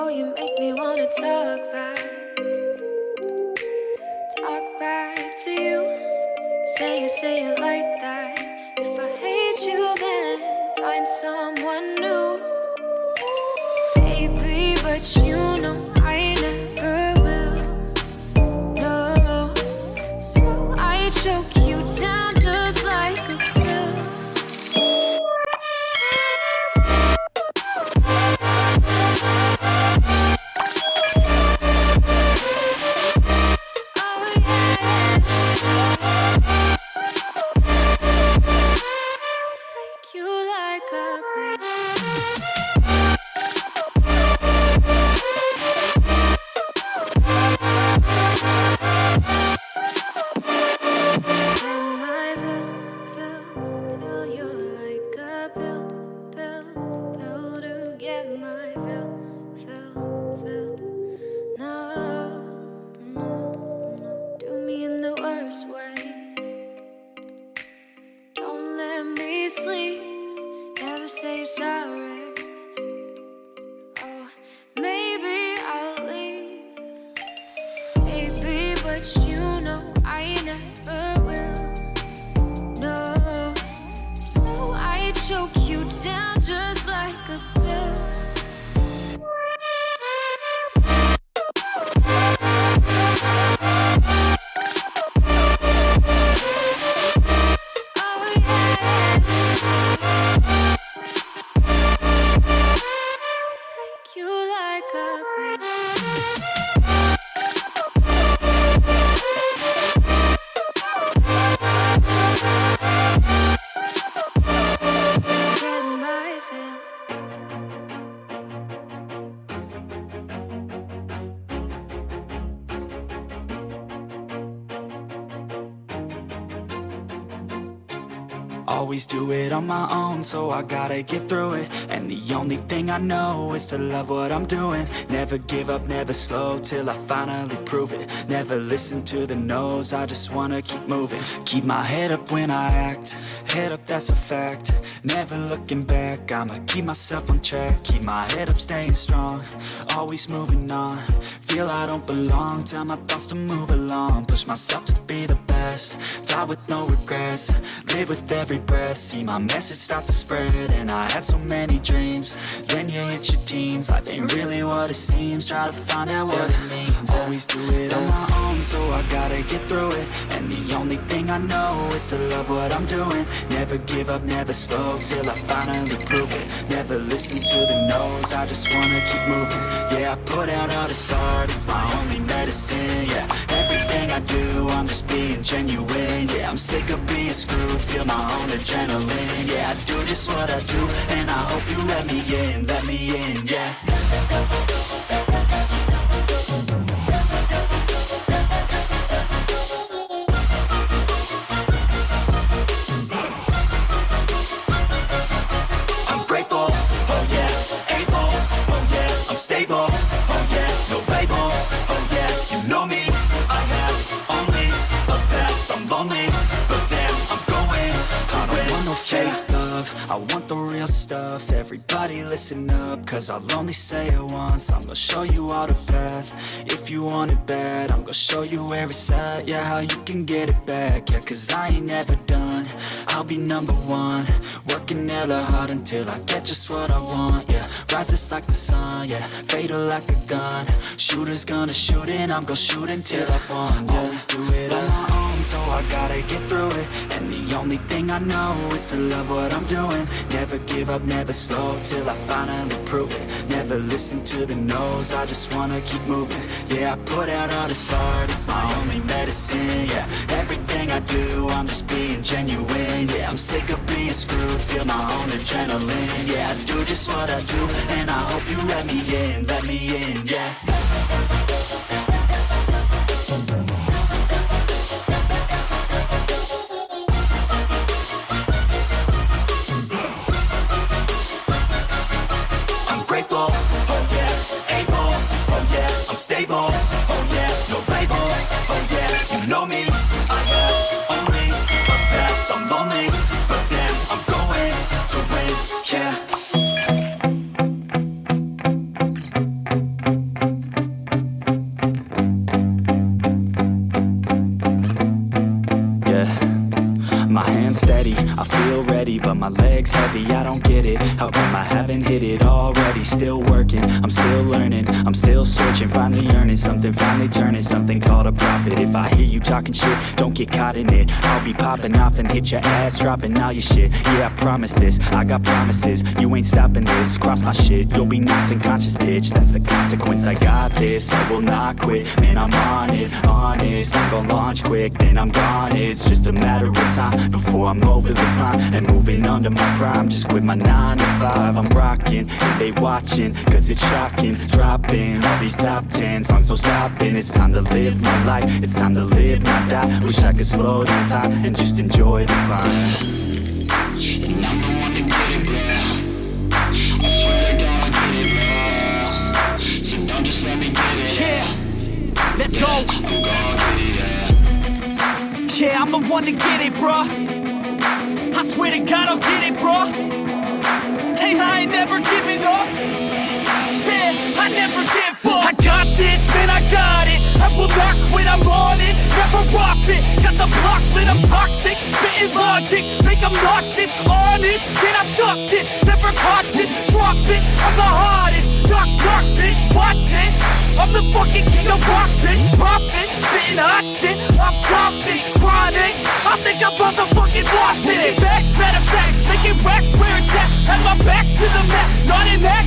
Oh, you make me wanna talk back to you. Say it like that. If I hate you, then find someone new. Baby, but you know I never will. No, so I choke you down just like a pill. Say sorry. Oh, maybe I'll leave. Baby, but you know I never will. No, so I choke you down just like a pill. Always do it on my own, so I gotta get through it. And the only thing I know is to love what I'm doing. Never give up, never slow, till I finally prove it. Never listen to the no's, I just wanna keep moving. Keep my head up when I act, head up, that's a fact. Never looking back, I'ma keep myself on track. Keep my head up, staying strong, always moving on. Feel I don't belong, tell my thoughts to move along. Push myself to be the best, die with no regrets. Live with every breath, see my message start to spread. And I had so many dreams, then you hit your teens. Life ain't really what it seems, try to find out what it means. Always do it on my own, so I gotta get through it. And the only thing I know is to love what I'm doing. Never give up, never slow, till I finally prove it. Never listen to the no's, I just wanna keep moving. Yeah, I put out all this art, it's my only medicine. Yeah, everything I do, I'm just being genuine. Yeah, I'm sick of being screwed, feel my own adrenaline. Yeah, I do just what I do, and I hope you let me in, yeah. I'm grateful, oh yeah, able, oh yeah, I'm stable, oh yeah, no label, oh yeah, you know me, I have only a path, I'm lonely, but damn, I'm going to win. I don't want no fake love, I want the real stuff. Everybody listen up, cause I'll only say it once. I'm gonna show you all the path, if you want it bad. I'm gonna show you where it's at, yeah, how you can get it back. Yeah, cause I ain't never done, I'll be number one. Working hella hard until I get just what I want, yeah. Rises like the sun, yeah, fatal like a gun. Shooter's gonna shoot and I'm gonna shoot until I won, yeah. Always do it on my own, so I gotta get through it. And the only thing I know is to love what I'm doing. Never give up, never slow, till I finally prove it. Never listen to the no's, I just wanna keep moving. Yeah, I put out all this art, it's my only medicine. Yeah, everything I do, I'm just being genuine. Yeah, I'm sick of being screwed, feel my own adrenaline. Yeah, I do just what I do, and I hope you let me in, yeah. Oh yeah, able, oh yeah, I'm stable, oh yeah, no label, oh yeah, you know me, I have only a path, I'm lonely, but damn, I'm going to win, yeah. steady, but my legs heavy, I don't get it. How come I haven't hit it already? Still working, I'm still learning, I'm still searching, finally earning something, finally turning something called a profit. If I hear you talking shit, don't get caught in it. I'll be popping off and hit your ass, dropping all your shit. Yeah, I promise this, I got promises, you ain't stopping this. Cross my shit, you'll be knocked unconscious, bitch. That's the consequence, I got this, I will not quit. Man, I'm on it, honest, I'm gon' launch quick, then I'm gone. It's just a matter of time before I'm over the climb and moving under my prime. Just quit my 9 to 5, I'm rocking and they watching, cause it's shocking. Dropping all these top 10 songs, no stopping. It's time to live my life, it's time to live, not die. Wish I could slow down time and just enjoy the climb. And I'm the one to get it, bro. I swear to God, I'll get it, bro. So don't just let me get it. Yeah, let's go. I'm gonna get it, Yeah, I'm the one to get it, bruh. I swear to God I'll get it, bruh. Hey, I ain't never giving up. Yeah, I never give up. I got this, man, I got it. I will not quit, I'm on it. Never off it. Got the block lit, I'm toxic. Spitting logic, make them nauseous. Honest, can I stop this? Never cautious, drop it. I'm the hardest. Knock, knock, bitch, watch it. I'm the fucking king of rock, bitch. Profit, spitting hot shit. Off topic, chronic. I think I'm motherfucking lost it. Back, matter of fact, making racks where it's at. Have my back to the mat, not in that.